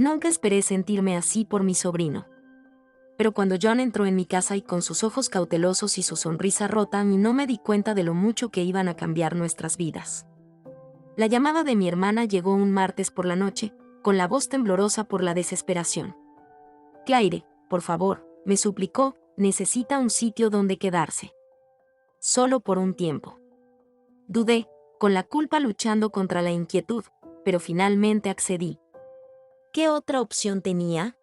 Nunca esperé sentirme así por mi sobrino. Pero cuando John entró en mi casa y con sus ojos cautelosos y su sonrisa rota, no me di cuenta de lo mucho que iban a cambiar nuestras vidas. La llamada de mi hermana llegó un martes por la noche, con la voz temblorosa por la desesperación. «Claire, por favor», me suplicó, «necesita un sitio donde quedarse. Solo por un tiempo». Dudé, con la culpa luchando contra la inquietud, pero finalmente accedí. ¿Qué otra opción tenía?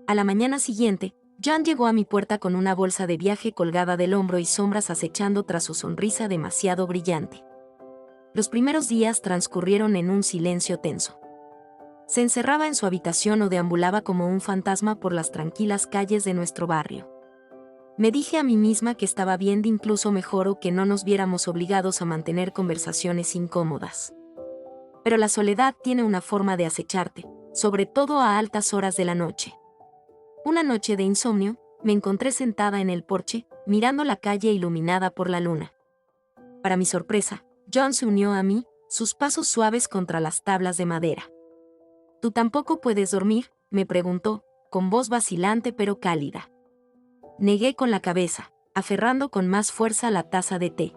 A la mañana siguiente, John llegó a mi puerta con una bolsa de viaje colgada del hombro y sombras acechando tras su sonrisa demasiado brillante. Los primeros días transcurrieron en un silencio tenso. Se encerraba en su habitación o deambulaba como un fantasma por las tranquilas calles de nuestro barrio. Me dije a mí misma que estaba bien, de incluso mejor, o que no nos viéramos obligados a mantener conversaciones incómodas. Pero la soledad tiene una forma de acecharte, sobre todo a altas horas de la noche. Una noche de insomnio, me encontré sentada en el porche, mirando la calle iluminada por la luna. Para mi sorpresa, John se unió a mí, sus pasos suaves contra las tablas de madera. «¿Tú tampoco puedes dormir?», me preguntó, con voz vacilante pero cálida. Negué con la cabeza, aferrando con más fuerza la taza de té.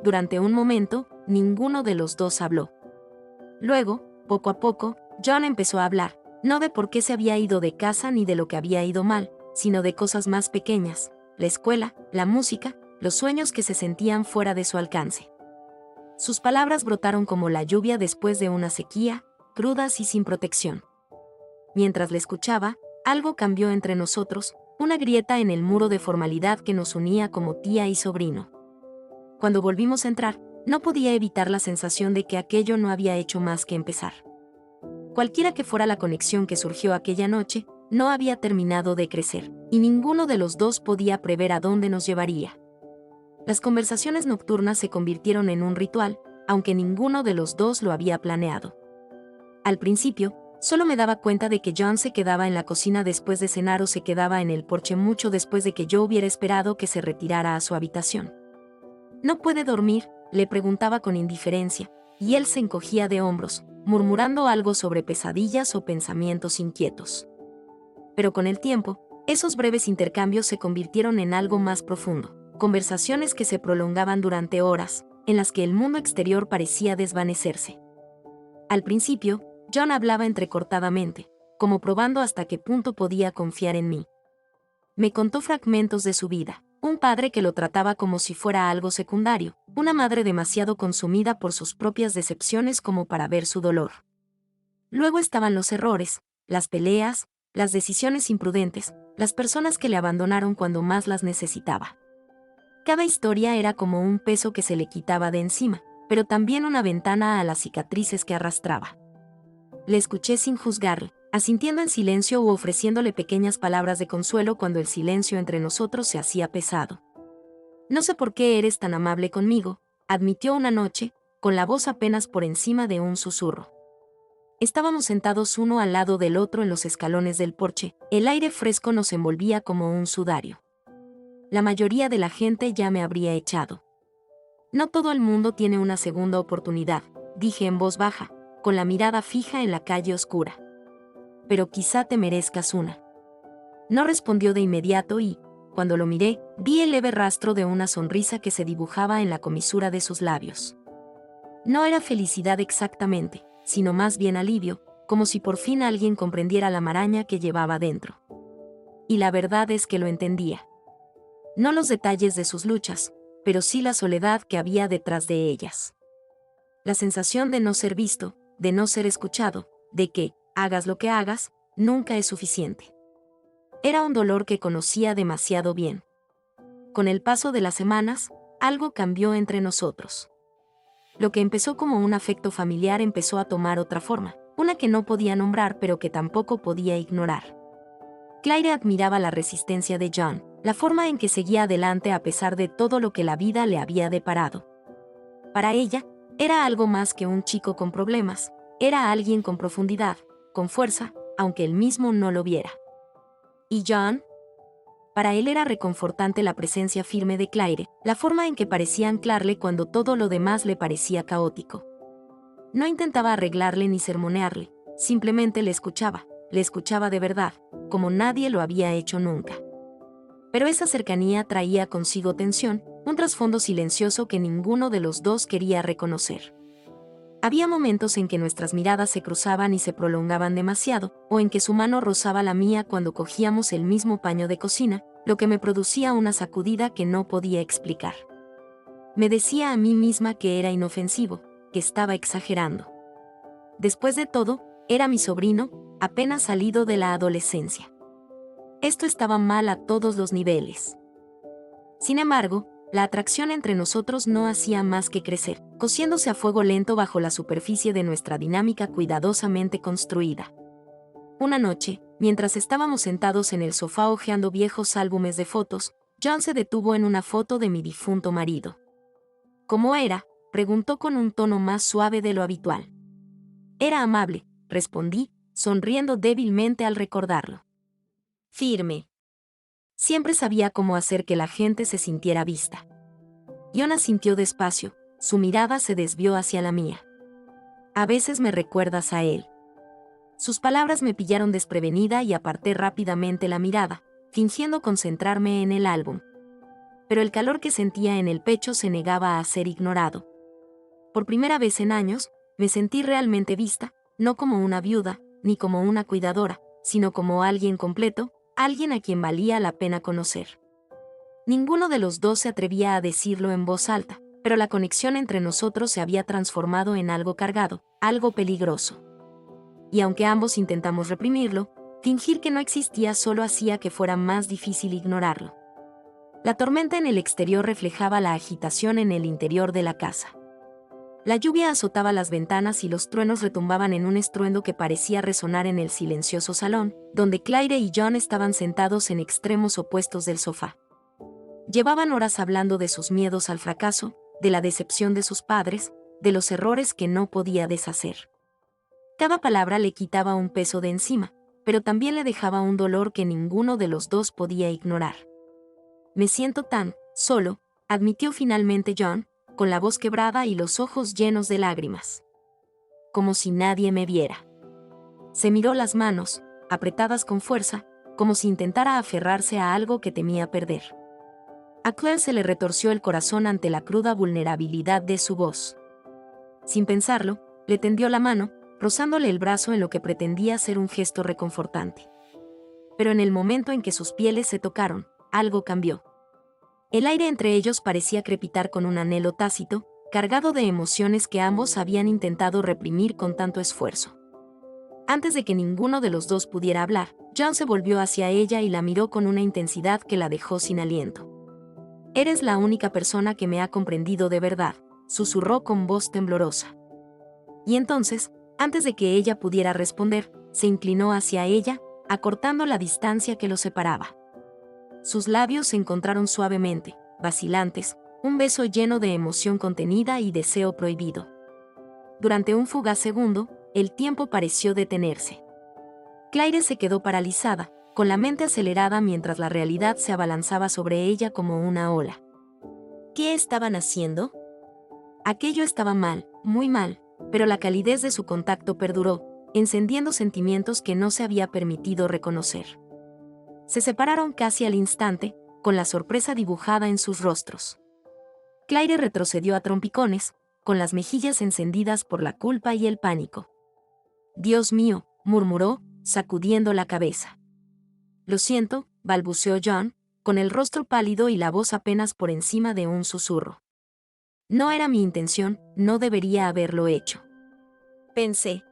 Durante un momento, ninguno de los dos habló. Luego, poco a poco, John empezó a hablar, no de por qué se había ido de casa ni de lo que había ido mal, sino de cosas más pequeñas: la escuela, la música, los sueños que se sentían fuera de su alcance. Sus palabras brotaron como la lluvia después de una sequía, crudas y sin protección. Mientras le escuchaba, algo cambió entre nosotros, una grieta en el muro de formalidad que nos unía como tía y sobrino. Cuando volvimos a entrar, no podía evitar la sensación de que aquello no había hecho más que empezar. Cualquiera que fuera la conexión que surgió aquella noche, no había terminado de crecer, y ninguno de los dos podía prever a dónde nos llevaría. Las conversaciones nocturnas se convirtieron en un ritual, aunque ninguno de los dos lo había planeado. Al principio, solo me daba cuenta de que John se quedaba en la cocina después de cenar o se quedaba en el porche mucho después de que yo hubiera esperado que se retirara a su habitación. «¿No puede dormir?», le preguntaba con indiferencia, y él se encogía de hombros, murmurando algo sobre pesadillas o pensamientos inquietos. Pero con el tiempo, esos breves intercambios se convirtieron en algo más profundo, conversaciones que se prolongaban durante horas, en las que el mundo exterior parecía desvanecerse. Al principio, John hablaba entrecortadamente, como probando hasta qué punto podía confiar en mí. Me contó fragmentos de su vida: un padre que lo trataba como si fuera algo secundario, una madre demasiado consumida por sus propias decepciones como para ver su dolor. Luego estaban los errores, las peleas, las decisiones imprudentes, las personas que le abandonaron cuando más las necesitaba. Cada historia era como un peso que se le quitaba de encima, pero también una ventana a las cicatrices que arrastraba. Le escuché sin juzgarle, asintiendo en silencio u ofreciéndole pequeñas palabras de consuelo cuando el silencio entre nosotros se hacía pesado. «No sé por qué eres tan amable conmigo», admitió una noche, con la voz apenas por encima de un susurro. Estábamos sentados uno al lado del otro en los escalones del porche, el aire fresco nos envolvía como un sudario. La mayoría de la gente ya me habría echado. «No todo el mundo tiene una segunda oportunidad», dije en voz baja, con la mirada fija en la calle oscura. «Pero quizá te merezcas una». No respondió de inmediato y, cuando lo miré, vi el leve rastro de una sonrisa que se dibujaba en la comisura de sus labios. No era felicidad exactamente, sino más bien alivio, como si por fin alguien comprendiera la maraña que llevaba dentro. Y la verdad es que lo entendía. No los detalles de sus luchas, pero sí la soledad que había detrás de ellas. La sensación de no ser visto, de no ser escuchado, de que, hagas lo que hagas, nunca es suficiente. Era un dolor que conocía demasiado bien. Con el paso de las semanas, algo cambió entre nosotros. Lo que empezó como un afecto familiar empezó a tomar otra forma, una que no podía nombrar pero que tampoco podía ignorar. Claire admiraba la resistencia de John, la forma en que seguía adelante a pesar de todo lo que la vida le había deparado. Para ella, era algo más que un chico con problemas, era alguien con profundidad, con fuerza, aunque él mismo no lo viera. ¿Y John? Para él era reconfortante la presencia firme de Claire, la forma en que parecía anclarle cuando todo lo demás le parecía caótico. No intentaba arreglarle ni sermonearle, Simplemente le escuchaba de verdad, como nadie lo había hecho nunca. Pero esa cercanía traía consigo tensión, un trasfondo silencioso que ninguno de los dos quería reconocer. Había momentos en que nuestras miradas se cruzaban y se prolongaban demasiado, o en que su mano rozaba la mía cuando cogíamos el mismo paño de cocina, lo que me producía una sacudida que no podía explicar. Me decía a mí misma que era inofensivo, que estaba exagerando. Después de todo, era mi sobrino, apenas salido de la adolescencia. Esto estaba mal a todos los niveles. Sin embargo, la atracción entre nosotros no hacía más que crecer, cociéndose a fuego lento bajo la superficie de nuestra dinámica cuidadosamente construida. Una noche, mientras estábamos sentados en el sofá hojeando viejos álbumes de fotos, John se detuvo en una foto de mi difunto marido. ¿Cómo era?, preguntó con un tono más suave de lo habitual. Era amable, respondí, sonriendo débilmente al recordarlo. Firme. Siempre sabía cómo hacer que la gente se sintiera vista. John asintió despacio, su mirada se desvió hacia la mía. A veces me recuerdas a él. Sus palabras me pillaron desprevenida y aparté rápidamente la mirada, fingiendo concentrarme en el álbum. Pero el calor que sentía en el pecho se negaba a ser ignorado. Por primera vez en años, me sentí realmente vista, no como una viuda, ni como una cuidadora, sino como alguien completo, alguien a quien valía la pena conocer. Ninguno de los dos se atrevía a decirlo en voz alta, pero la conexión entre nosotros se había transformado en algo cargado, algo peligroso. Y aunque ambos intentamos reprimirlo, fingir que no existía solo hacía que fuera más difícil ignorarlo. La tormenta en el exterior reflejaba la agitación en el interior de la casa. La lluvia azotaba las ventanas y los truenos retumbaban en un estruendo que parecía resonar en el silencioso salón, donde Claire y John estaban sentados en extremos opuestos del sofá. Llevaban horas hablando de sus miedos al fracaso, de la decepción de sus padres, de los errores que no podía deshacer. Cada palabra le quitaba un peso de encima, pero también le dejaba un dolor que ninguno de los dos podía ignorar. Me siento tan solo, admitió finalmente John, con la voz quebrada y los ojos llenos de lágrimas. Como si nadie me viera. Se miró las manos, apretadas con fuerza, como si intentara aferrarse a algo que temía perder. A Claire se le retorció el corazón ante la cruda vulnerabilidad de su voz. Sin pensarlo, le tendió la mano, rozándole el brazo en lo que pretendía ser un gesto reconfortante. Pero en el momento en que sus pieles se tocaron, algo cambió. El aire entre ellos parecía crepitar con un anhelo tácito, cargado de emociones que ambos habían intentado reprimir con tanto esfuerzo. Antes de que ninguno de los dos pudiera hablar, John se volvió hacia ella y la miró con una intensidad que la dejó sin aliento. «Eres la única persona que me ha comprendido de verdad», susurró con voz temblorosa. Y entonces, antes de que ella pudiera responder, se inclinó hacia ella, acortando la distancia que los separaba. Sus labios se encontraron suavemente, vacilantes, un beso lleno de emoción contenida y deseo prohibido. Durante un fugaz segundo, el tiempo pareció detenerse. Claire se quedó paralizada, con la mente acelerada mientras la realidad se abalanzaba sobre ella como una ola. ¿Qué estaban haciendo? Aquello estaba mal, muy mal, pero la calidez de su contacto perduró, encendiendo sentimientos que no se había permitido reconocer. Se separaron casi al instante, con la sorpresa dibujada en sus rostros. Claire retrocedió a trompicones, con las mejillas encendidas por la culpa y el pánico. «Dios mío», murmuró, sacudiendo la cabeza. «Lo siento», balbuceó John, con el rostro pálido y la voz apenas por encima de un susurro. «No era mi intención, no debería haberlo hecho. Pensé».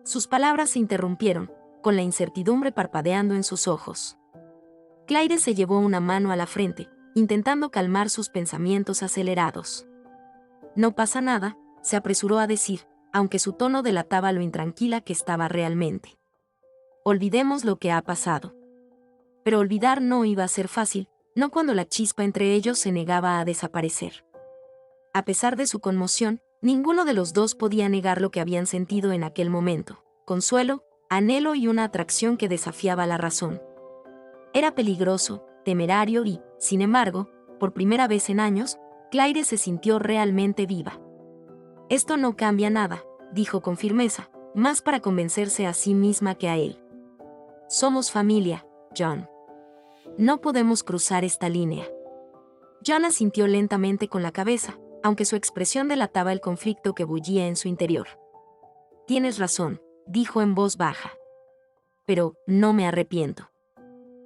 Sus palabras se interrumpieron, con la incertidumbre parpadeando en sus ojos. Claire se llevó una mano a la frente, intentando calmar sus pensamientos acelerados. «No pasa nada», se apresuró a decir, aunque su tono delataba lo intranquila que estaba realmente. «Olvidemos lo que ha pasado». Pero olvidar no iba a ser fácil, no cuando la chispa entre ellos se negaba a desaparecer. A pesar de su conmoción, ninguno de los dos podía negar lo que habían sentido en aquel momento: consuelo, anhelo y una atracción que desafiaba la razón. Era peligroso, temerario y, sin embargo, por primera vez en años, Claire se sintió realmente viva. «Esto no cambia nada», dijo con firmeza, más para convencerse a sí misma que a él. Somos familia, John. No podemos cruzar esta línea. John asintió lentamente con la cabeza, aunque su expresión delataba el conflicto que bullía en su interior. Tienes razón, dijo en voz baja. Pero no me arrepiento.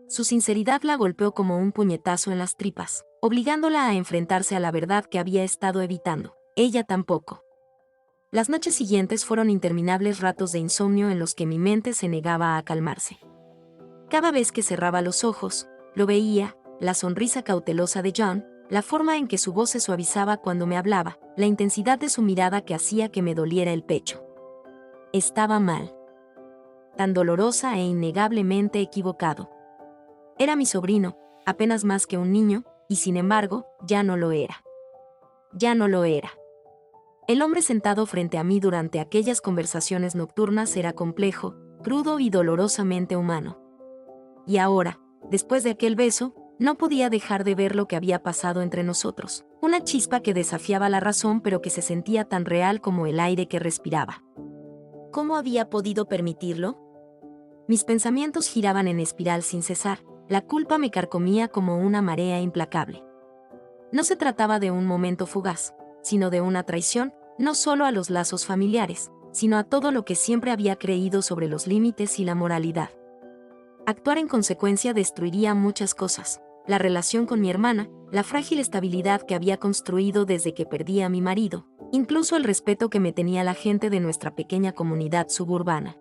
Su sinceridad la golpeó como un puñetazo en las tripas, obligándola a enfrentarse a la verdad que había estado evitando. Ella tampoco. Las noches siguientes fueron interminables ratos de insomnio en los que mi mente se negaba a calmarse. Cada vez que cerraba los ojos, lo veía, la sonrisa cautelosa de John, la forma en que su voz se suavizaba cuando me hablaba, la intensidad de su mirada que hacía que me doliera el pecho. Estaba mal. Tan dolorosa e innegablemente equivocado. Era mi sobrino, apenas más que un niño, y sin embargo, ya no lo era. Ya no lo era. El hombre sentado frente a mí durante aquellas conversaciones nocturnas era complejo, crudo y dolorosamente humano. Y ahora, después de aquel beso, no podía dejar de ver lo que había pasado entre nosotros, una chispa que desafiaba la razón pero que se sentía tan real como el aire que respiraba. ¿Cómo había podido permitirlo? Mis pensamientos giraban en espiral sin cesar, la culpa me carcomía como una marea implacable. No se trataba de un momento fugaz, sino de una traición, no solo a los lazos familiares, sino a todo lo que siempre había creído sobre los límites y la moralidad. Actuar en consecuencia destruiría muchas cosas, la relación con mi hermana, la frágil estabilidad que había construido desde que perdí a mi marido, incluso el respeto que me tenía la gente de nuestra pequeña comunidad suburbana.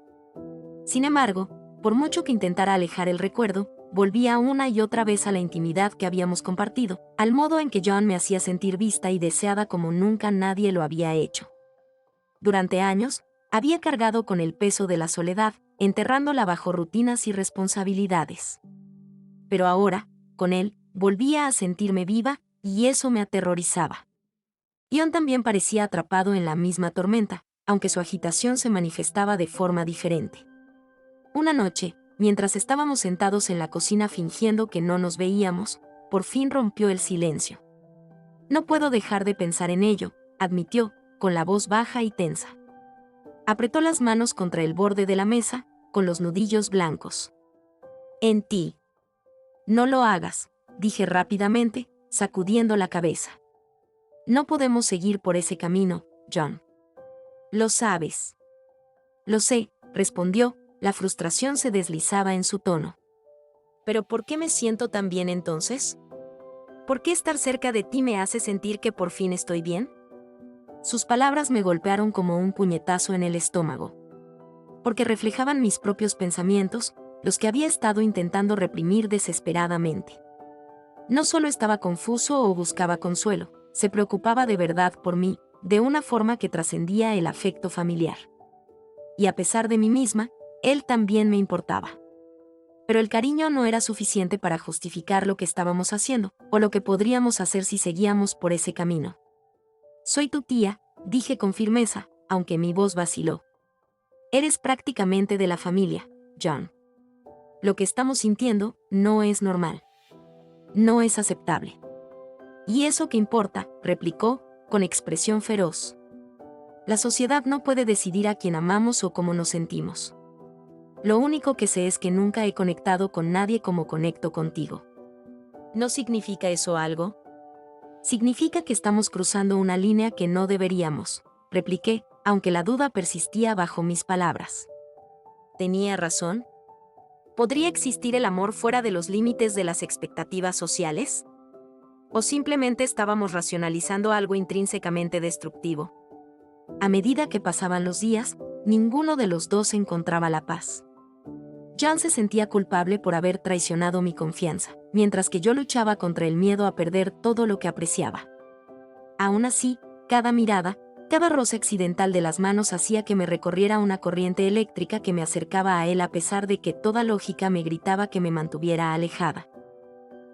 Sin embargo, por mucho que intentara alejar el recuerdo, volvía una y otra vez a la intimidad que habíamos compartido, al modo en que John me hacía sentir vista y deseada como nunca nadie lo había hecho. Durante años, había cargado con el peso de la soledad, enterrándola bajo rutinas y responsabilidades. Pero ahora, con él, volvía a sentirme viva, y eso me aterrorizaba. John también parecía atrapado en la misma tormenta, aunque su agitación se manifestaba de forma diferente. Una noche, mientras estábamos sentados en la cocina fingiendo que no nos veíamos, por fin rompió el silencio. No puedo dejar de pensar en ello, admitió, con la voz baja y tensa. Apretó las manos contra el borde de la mesa, con los nudillos blancos. En ti. No lo hagas, dije rápidamente, sacudiendo la cabeza. No podemos seguir por ese camino, John. Lo sabes. Lo sé, respondió, la frustración se deslizaba en su tono. ¿Pero por qué me siento tan bien entonces? ¿Por qué estar cerca de ti me hace sentir que por fin estoy bien? Sus palabras me golpearon como un puñetazo en el estómago. Porque reflejaban mis propios pensamientos, los que había estado intentando reprimir desesperadamente. No solo estaba confuso o buscaba consuelo, se preocupaba de verdad por mí, de una forma que trascendía el afecto familiar. Y a pesar de mí misma, él también me importaba. Pero el cariño no era suficiente para justificar lo que estábamos haciendo, o lo que podríamos hacer si seguíamos por ese camino. Soy tu tía, dije con firmeza, aunque mi voz vaciló. Eres prácticamente de la familia, John. Lo que estamos sintiendo no es normal. No es aceptable. ¿Y eso qué importa?, replicó, con expresión feroz. La sociedad no puede decidir a quién amamos o cómo nos sentimos. Lo único que sé es que nunca he conectado con nadie como conecto contigo. ¿No significa eso algo? Significa que estamos cruzando una línea que no deberíamos, repliqué, aunque la duda persistía bajo mis palabras. ¿Tenía razón? ¿Podría existir el amor fuera de los límites de las expectativas sociales? ¿O simplemente estábamos racionalizando algo intrínsecamente destructivo? A medida que pasaban los días, ninguno de los dos encontraba la paz. John se sentía culpable por haber traicionado mi confianza, mientras que yo luchaba contra el miedo a perder todo lo que apreciaba. Aún así, cada mirada, cada roce accidental de las manos hacía que me recorriera una corriente eléctrica que me acercaba a él a pesar de que toda lógica me gritaba que me mantuviera alejada.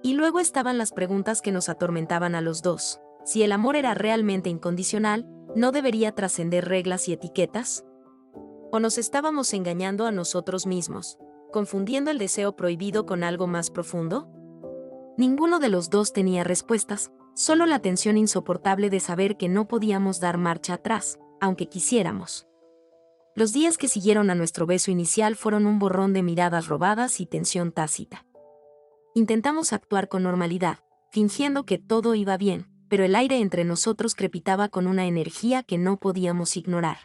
Y luego estaban las preguntas que nos atormentaban a los dos. Si el amor era realmente incondicional, ¿no debería trascender reglas y etiquetas? ¿O nos estábamos engañando a nosotros mismos, confundiendo el deseo prohibido con algo más profundo? Ninguno de los dos tenía respuestas, solo la tensión insoportable de saber que no podíamos dar marcha atrás, aunque quisiéramos. Los días que siguieron a nuestro beso inicial fueron un borrón de miradas robadas y tensión tácita. Intentamos actuar con normalidad, fingiendo que todo iba bien, pero el aire entre nosotros crepitaba con una energía que no podíamos ignorar.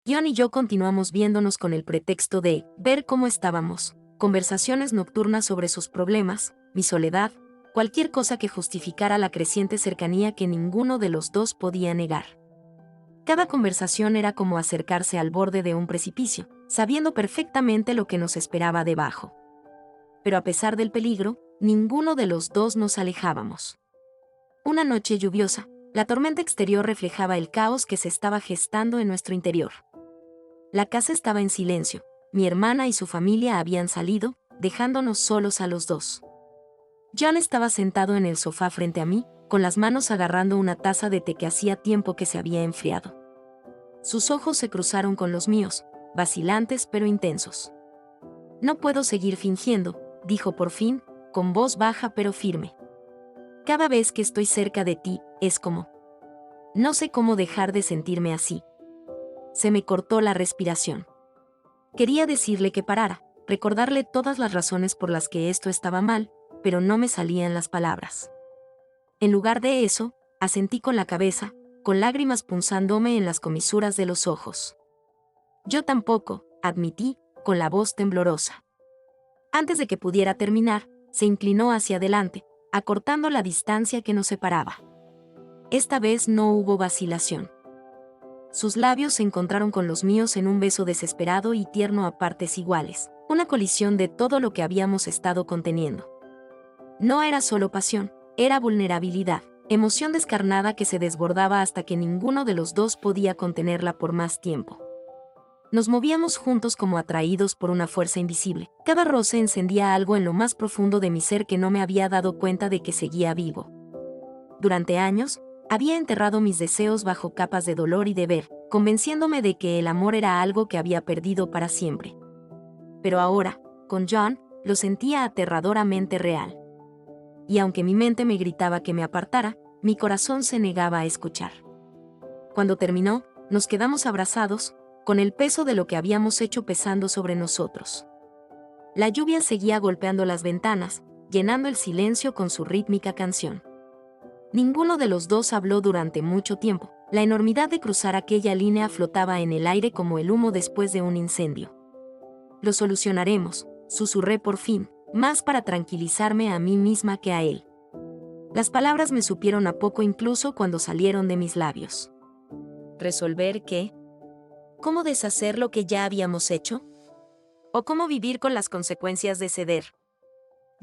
John y yo continuamos viéndonos con el pretexto de ver cómo estábamos, conversaciones nocturnas sobre sus problemas, mi soledad, cualquier cosa que justificara la creciente cercanía que ninguno de los dos podía negar. Cada conversación era como acercarse al borde de un precipicio, sabiendo perfectamente lo que nos esperaba debajo. Pero a pesar del peligro, ninguno de los dos nos alejábamos. Una noche lluviosa, la tormenta exterior reflejaba el caos que se estaba gestando en nuestro interior. La casa estaba en silencio, mi hermana y su familia habían salido, dejándonos solos a los dos. John estaba sentado en el sofá frente a mí, con las manos agarrando una taza de té que hacía tiempo que se había enfriado. Sus ojos se cruzaron con los míos, vacilantes pero intensos. «No puedo seguir fingiendo», dijo por fin, con voz baja pero firme. «Cada vez que estoy cerca de ti, es como... No sé cómo dejar de sentirme así». Se me cortó la respiración. Quería decirle que parara, recordarle todas las razones por las que esto estaba mal, pero no me salían las palabras. En lugar de eso, asentí con la cabeza, con lágrimas punzándome en las comisuras de los ojos. «Yo tampoco», admití, con la voz temblorosa. Antes de que pudiera terminar, se inclinó hacia adelante, acortando la distancia que nos separaba. Esta vez no hubo vacilación. Sus labios se encontraron con los míos en un beso desesperado y tierno a partes iguales, una colisión de todo lo que habíamos estado conteniendo. No era solo pasión, era vulnerabilidad, emoción descarnada que se desbordaba hasta que ninguno de los dos podía contenerla por más tiempo. Nos movíamos juntos como atraídos por una fuerza invisible. Cada roce encendía algo en lo más profundo de mi ser que no me había dado cuenta de que seguía vivo. Durante años, había enterrado mis deseos bajo capas de dolor y deber, convenciéndome de que el amor era algo que había perdido para siempre. Pero ahora, con John, lo sentía aterradoramente real. Y aunque mi mente me gritaba que me apartara, mi corazón se negaba a escuchar. Cuando terminó, nos quedamos abrazados, con el peso de lo que habíamos hecho pesando sobre nosotros. La lluvia seguía golpeando las ventanas, llenando el silencio con su rítmica canción. Ninguno de los dos habló durante mucho tiempo. La enormidad de cruzar aquella línea flotaba en el aire como el humo después de un incendio. «Lo solucionaremos», susurré por fin, más para tranquilizarme a mí misma que a él. Las palabras me supieron a poco incluso cuando salieron de mis labios. ¿Resolver qué? ¿Cómo deshacer lo que ya habíamos hecho? ¿O cómo vivir con las consecuencias de ceder?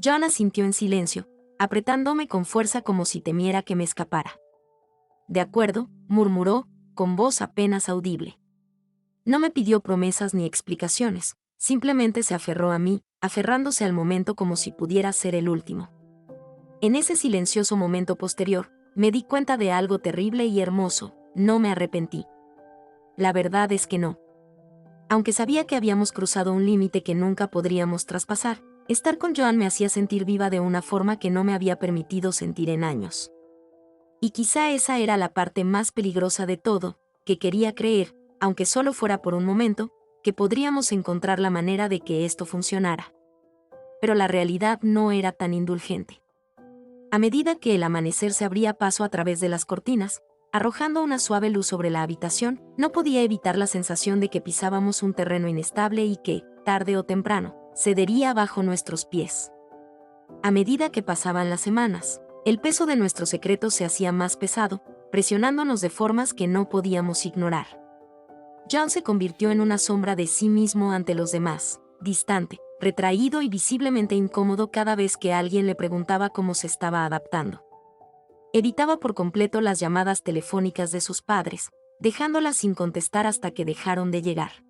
John asintió en silencio, apretándome con fuerza como si temiera que me escapara. «De acuerdo», murmuró, con voz apenas audible. No me pidió promesas ni explicaciones, simplemente se aferró a mí, aferrándose al momento como si pudiera ser el último. En ese silencioso momento posterior, me di cuenta de algo terrible y hermoso, no me arrepentí. La verdad es que no. Aunque sabía que habíamos cruzado un límite que nunca podríamos traspasar, estar con John me hacía sentir viva de una forma que no me había permitido sentir en años. Y quizá esa era la parte más peligrosa de todo, que quería creer, aunque solo fuera por un momento, que podríamos encontrar la manera de que esto funcionara. Pero la realidad no era tan indulgente. A medida que el amanecer se abría paso a través de las cortinas, arrojando una suave luz sobre la habitación, no podía evitar la sensación de que pisábamos un terreno inestable y que, tarde o temprano, cedería bajo nuestros pies. A medida que pasaban las semanas, el peso de nuestros secretos se hacía más pesado, presionándonos de formas que no podíamos ignorar. John se convirtió en una sombra de sí mismo ante los demás, distante, retraído y visiblemente incómodo cada vez que alguien le preguntaba cómo se estaba adaptando. Evitaba por completo las llamadas telefónicas de sus padres, dejándolas sin contestar hasta que dejaron de llegar.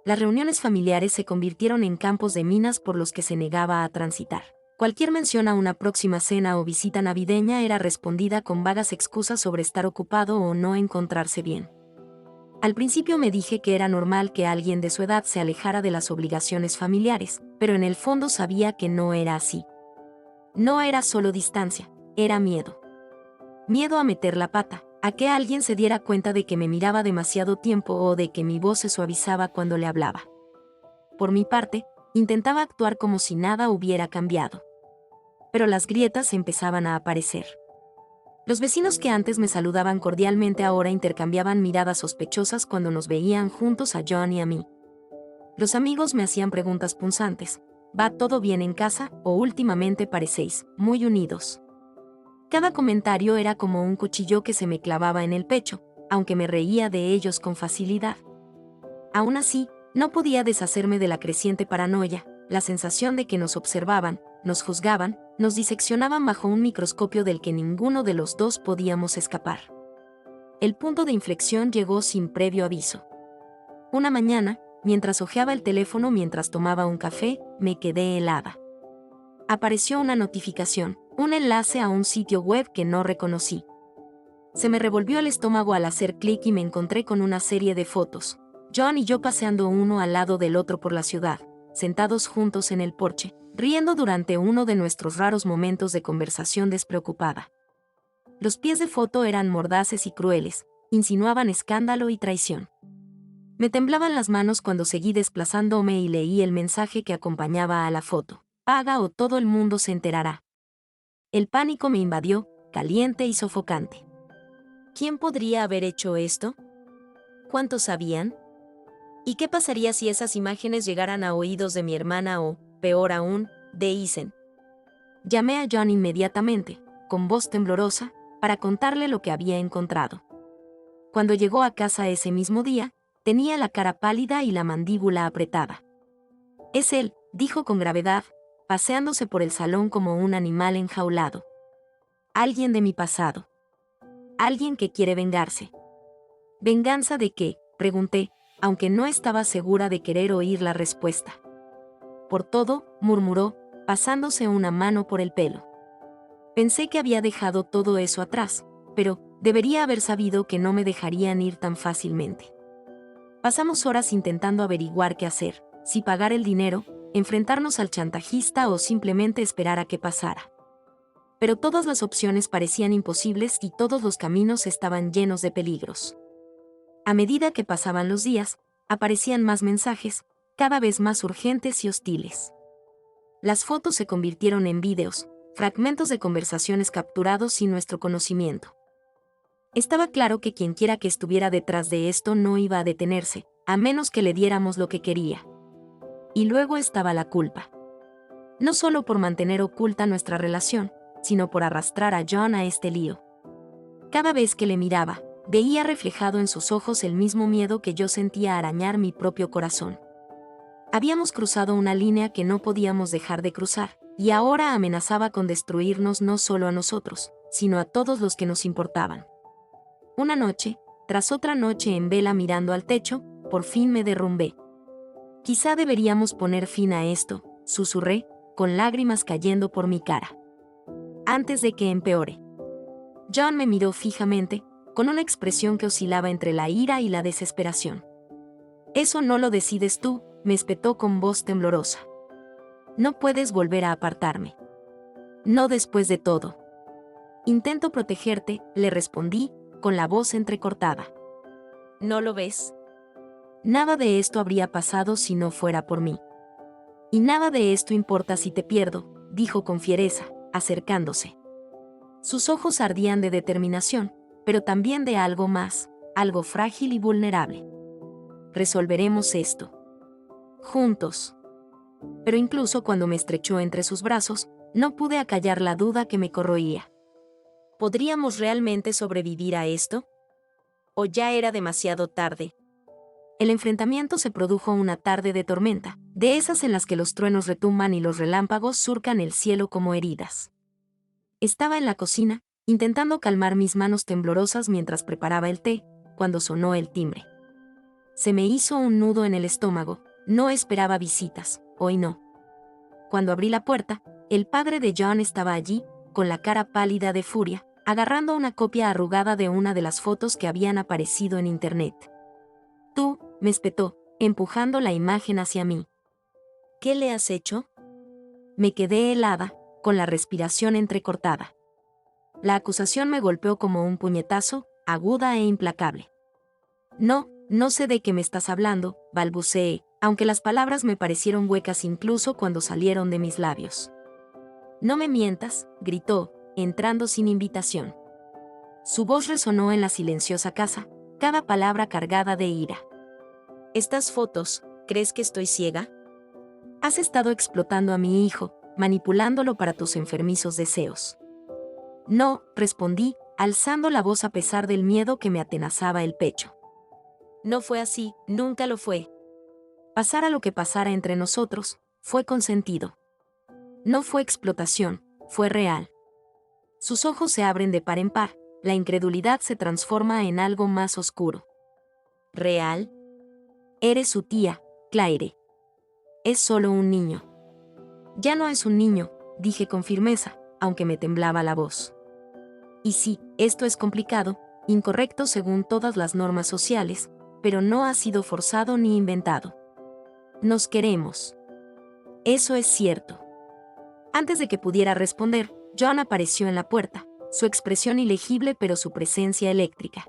Las reuniones familiares se convirtieron en campos de minas por los que se negaba a transitar. Cualquier mención a una próxima cena o visita navideña era respondida con vagas excusas sobre estar ocupado o no encontrarse bien. Al principio me dije que era normal que alguien de su edad se alejara de las obligaciones familiares, pero en el fondo sabía que no era así. No era solo distancia, era miedo. Miedo a meter la pata, A que alguien se diera cuenta de que me miraba demasiado tiempo o de que mi voz se suavizaba cuando le hablaba. Por mi parte, intentaba actuar como si nada hubiera cambiado. Pero las grietas empezaban a aparecer. Los vecinos que antes me saludaban cordialmente ahora intercambiaban miradas sospechosas cuando nos veían juntos a John y a mí. Los amigos me hacían preguntas punzantes. ¿Va todo bien en casa? O últimamente parecéis muy unidos. Cada comentario era como un cuchillo que se me clavaba en el pecho, aunque me reía de ellos con facilidad. Aún así, no podía deshacerme de la creciente paranoia, la sensación de que nos observaban, nos juzgaban, nos diseccionaban bajo un microscopio del que ninguno de los dos podíamos escapar. El punto de inflexión llegó sin previo aviso. Una mañana, mientras hojeaba el teléfono mientras tomaba un café, me quedé helada. Apareció una notificación, un enlace a un sitio web que no reconocí. Se me revolvió el estómago al hacer clic y me encontré con una serie de fotos. John y yo paseando uno al lado del otro por la ciudad, sentados juntos en el porche, riendo durante uno de nuestros raros momentos de conversación despreocupada. Los pies de foto eran mordaces y crueles, insinuaban escándalo y traición. Me temblaban las manos cuando seguí desplazándome y leí el mensaje que acompañaba a la foto. Paga o todo el mundo se enterará. El pánico me invadió, caliente y sofocante. ¿Quién podría haber hecho esto? ¿Cuántos sabían? ¿Y qué pasaría si esas imágenes llegaran a oídos de mi hermana o, peor aún, de Isen? Llamé a John inmediatamente, con voz temblorosa, para contarle lo que había encontrado. Cuando llegó a casa ese mismo día, tenía la cara pálida y la mandíbula apretada. Es él, dijo con gravedad, paseándose por el salón como un animal enjaulado. Alguien de mi pasado. Alguien que quiere vengarse. ¿Venganza de qué?, pregunté, aunque no estaba segura de querer oír la respuesta. Por todo, murmuró, pasándose una mano por el pelo. Pensé que había dejado todo eso atrás, pero debería haber sabido que no me dejarían ir tan fácilmente. Pasamos horas intentando averiguar qué hacer, si pagar el dinero, enfrentarnos al chantajista o simplemente esperar a que pasara. Pero todas las opciones parecían imposibles y todos los caminos estaban llenos de peligros. A medida que pasaban los días, aparecían más mensajes, cada vez más urgentes y hostiles. Las fotos se convirtieron en vídeos, fragmentos de conversaciones capturados sin nuestro conocimiento. Estaba claro que quienquiera que estuviera detrás de esto no iba a detenerse, a menos que le diéramos lo que quería. Y luego estaba la culpa. No solo por mantener oculta nuestra relación, sino por arrastrar a John a este lío. Cada vez que le miraba, veía reflejado en sus ojos el mismo miedo que yo sentía arañar mi propio corazón. Habíamos cruzado una línea que no podíamos dejar de cruzar, y ahora amenazaba con destruirnos no solo a nosotros, sino a todos los que nos importaban. Una noche, tras otra noche en vela mirando al techo, por fin me derrumbé. Quizá deberíamos poner fin a esto, susurré, con lágrimas cayendo por mi cara. Antes de que empeore. John me miró fijamente, con una expresión que oscilaba entre la ira y la desesperación. Eso no lo decides tú, me espetó con voz temblorosa. No puedes volver a apartarme. No después de todo. Intento protegerte, le respondí, con la voz entrecortada. ¿No lo ves? Nada de esto habría pasado si no fuera por mí. Y nada de esto importa si te pierdo, dijo con fiereza, acercándose. Sus ojos ardían de determinación, pero también de algo más, algo frágil y vulnerable. Resolveremos esto. Juntos. Pero incluso cuando me estrechó entre sus brazos, no pude acallar la duda que me corroía. ¿Podríamos realmente sobrevivir a esto? ¿O ya era demasiado tarde? El enfrentamiento se produjo una tarde de tormenta, de esas en las que los truenos retumban y los relámpagos surcan el cielo como heridas. Estaba en la cocina, intentando calmar mis manos temblorosas mientras preparaba el té, cuando sonó el timbre. Se me hizo un nudo en el estómago, no esperaba visitas, hoy no. Cuando abrí la puerta, el padre de John estaba allí, con la cara pálida de furia, agarrando una copia arrugada de una de las fotos que habían aparecido en internet. Tú, me espetó, empujando la imagen hacia mí. ¿Qué le has hecho? Me quedé helada, con la respiración entrecortada. La acusación me golpeó como un puñetazo, aguda e implacable. No sé de qué me estás hablando, balbuceé, aunque las palabras me parecieron huecas incluso cuando salieron de mis labios. No me mientas, gritó, entrando sin invitación. Su voz resonó en la silenciosa casa, cada palabra cargada de ira. ¿Estas fotos, crees que estoy ciega? Has estado explotando a mi hijo, manipulándolo para tus enfermizos deseos. No, respondí, alzando la voz a pesar del miedo que me atenazaba el pecho. No fue así, nunca lo fue. Pasara lo que pasara entre nosotros, fue consentido. No fue explotación, fue real. Sus ojos se abren de par en par, la incredulidad se transforma en algo más oscuro. ¿Real? Eres su tía, Claire. Es solo un niño. Ya no es un niño, dije con firmeza, aunque me temblaba la voz. Y sí, esto es complicado, incorrecto según todas las normas sociales, pero no ha sido forzado ni inventado. Nos queremos. Eso es cierto. Antes de que pudiera responder, John apareció en la puerta, su expresión ilegible pero su presencia eléctrica.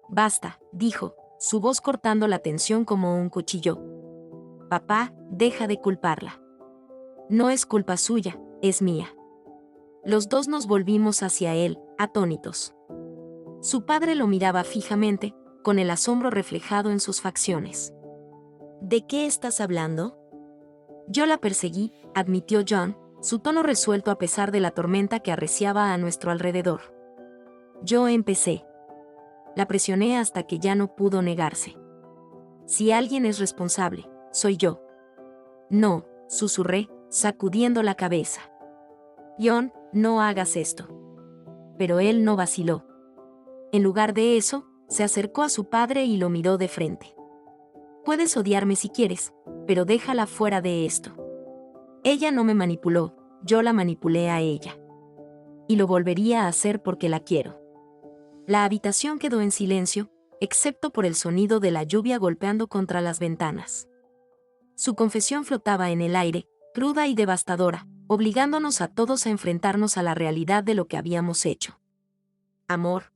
Basta, dijo, su voz cortando la tensión como un cuchillo. Papá, deja de culparla. No es culpa suya, es mía. Los dos nos volvimos hacia él, atónitos. Su padre lo miraba fijamente, con el asombro reflejado en sus facciones. ¿De qué estás hablando? Yo la perseguí, admitió John, su tono resuelto a pesar de la tormenta que arreciaba a nuestro alrededor. Yo empecé. La presioné hasta que ya no pudo negarse. Si alguien es responsable, soy yo. No, susurré, sacudiendo la cabeza. John, no hagas esto. Pero él no vaciló. En lugar de eso, se acercó a su padre y lo miró de frente. Puedes odiarme si quieres, pero déjala fuera de esto. Ella no me manipuló, yo la manipulé a ella. Y lo volvería a hacer porque la quiero. La habitación quedó en silencio, excepto por el sonido de la lluvia golpeando contra las ventanas. Su confesión flotaba en el aire, cruda y devastadora, obligándonos a todos a enfrentarnos a la realidad de lo que habíamos hecho. Amor.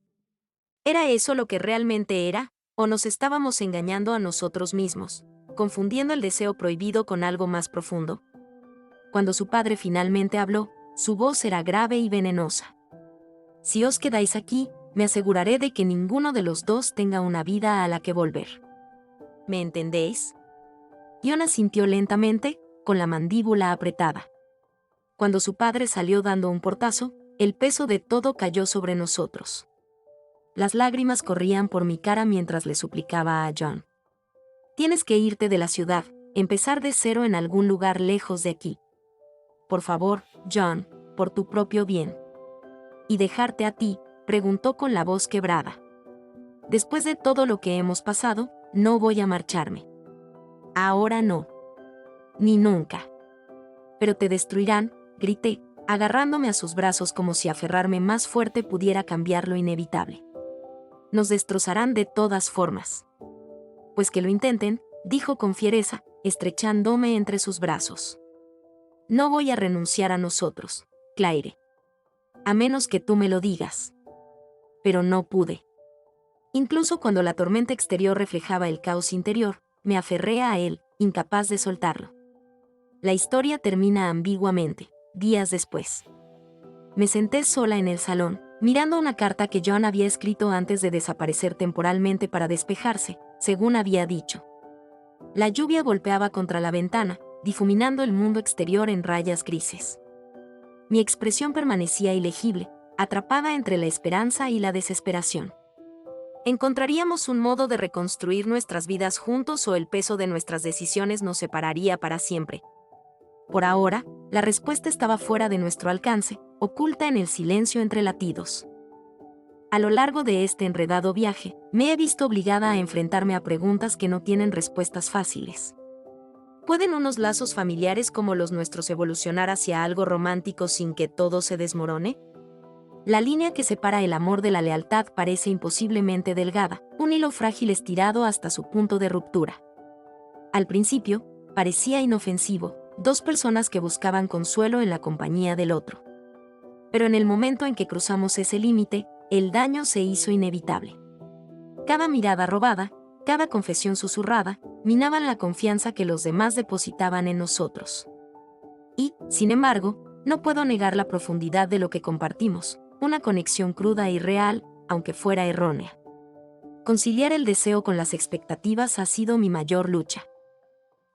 ¿Era eso lo que realmente era, o nos estábamos engañando a nosotros mismos, confundiendo el deseo prohibido con algo más profundo? Cuando su padre finalmente habló, su voz era grave y venenosa. Si os quedáis aquí, me aseguraré de que ninguno de los dos tenga una vida a la que volver. ¿Me entendéis? John asintió lentamente, con la mandíbula apretada. Cuando su padre salió dando un portazo, el peso de todo cayó sobre nosotros. Las lágrimas corrían por mi cara mientras le suplicaba a John. Tienes que irte de la ciudad, empezar de cero en algún lugar lejos de aquí. Por favor, John, por tu propio bien. ¿Y dejarte a ti?, preguntó con la voz quebrada. Después de todo lo que hemos pasado, no voy a marcharme. Ahora no. Ni nunca. Pero te destruirán, grité, agarrándome a sus brazos como si aferrarme más fuerte pudiera cambiar lo inevitable. Nos destrozarán de todas formas. Pues que lo intenten, dijo con fiereza, estrechándome entre sus brazos. No voy a renunciar a nosotros, Claire. A menos que tú me lo digas. Pero no pude. Incluso cuando la tormenta exterior reflejaba el caos interior, me aferré a él, incapaz de soltarlo. La historia termina ambiguamente, días después. Me senté sola en el salón, mirando una carta que John había escrito antes de desaparecer temporalmente para despejarse, según había dicho. La lluvia golpeaba contra la ventana, difuminando el mundo exterior en rayas grises. Mi expresión permanecía ilegible, atrapada entre la esperanza y la desesperación. ¿Encontraríamos un modo de reconstruir nuestras vidas juntos o el peso de nuestras decisiones nos separaría para siempre? Por ahora, la respuesta estaba fuera de nuestro alcance, oculta en el silencio entre latidos. A lo largo de este enredado viaje, me he visto obligada a enfrentarme a preguntas que no tienen respuestas fáciles. ¿Pueden unos lazos familiares como los nuestros evolucionar hacia algo romántico sin que todo se desmorone? La línea que separa el amor de la lealtad parece imposiblemente delgada, un hilo frágil estirado hasta su punto de ruptura. Al principio, parecía inofensivo, dos personas que buscaban consuelo en la compañía del otro. Pero en el momento en que cruzamos ese límite, el daño se hizo inevitable. Cada mirada robada, cada confesión susurrada, minaban la confianza que los demás depositaban en nosotros. Y, sin embargo, no puedo negar la profundidad de lo que compartimos, una conexión cruda y real, aunque fuera errónea. Conciliar el deseo con las expectativas ha sido mi mayor lucha.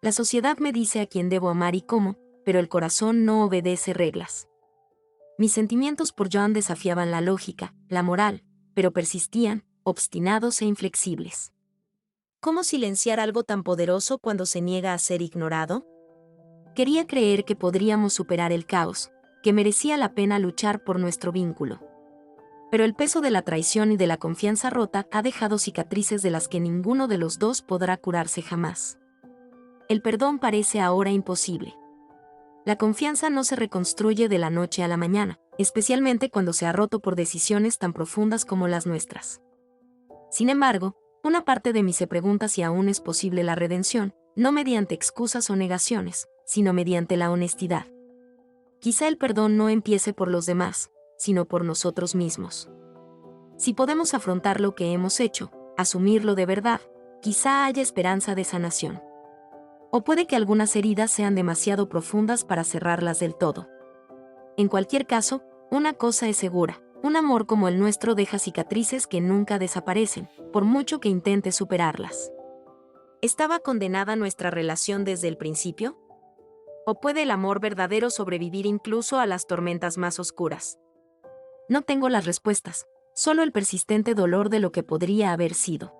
La sociedad me dice a quién debo amar y cómo, pero el corazón no obedece reglas. Mis sentimientos por John desafiaban la lógica, la moral, pero persistían, obstinados e inflexibles. ¿Cómo silenciar algo tan poderoso cuando se niega a ser ignorado? Quería creer que podríamos superar el caos, que merecía la pena luchar por nuestro vínculo. Pero el peso de la traición y de la confianza rota ha dejado cicatrices de las que ninguno de los dos podrá curarse jamás. El perdón parece ahora imposible. La confianza no se reconstruye de la noche a la mañana, especialmente cuando se ha roto por decisiones tan profundas como las nuestras. Sin embargo, una parte de mí se pregunta si aún es posible la redención, no mediante excusas o negaciones, sino mediante la honestidad. Quizá el perdón no empiece por los demás, sino por nosotros mismos. Si podemos afrontar lo que hemos hecho, asumirlo de verdad, quizá haya esperanza de sanación. O puede que algunas heridas sean demasiado profundas para cerrarlas del todo. En cualquier caso, una cosa es segura, un amor como el nuestro deja cicatrices que nunca desaparecen, por mucho que intente superarlas. ¿Estaba condenada nuestra relación desde el principio? ¿O puede el amor verdadero sobrevivir incluso a las tormentas más oscuras? No tengo las respuestas, solo el persistente dolor de lo que podría haber sido.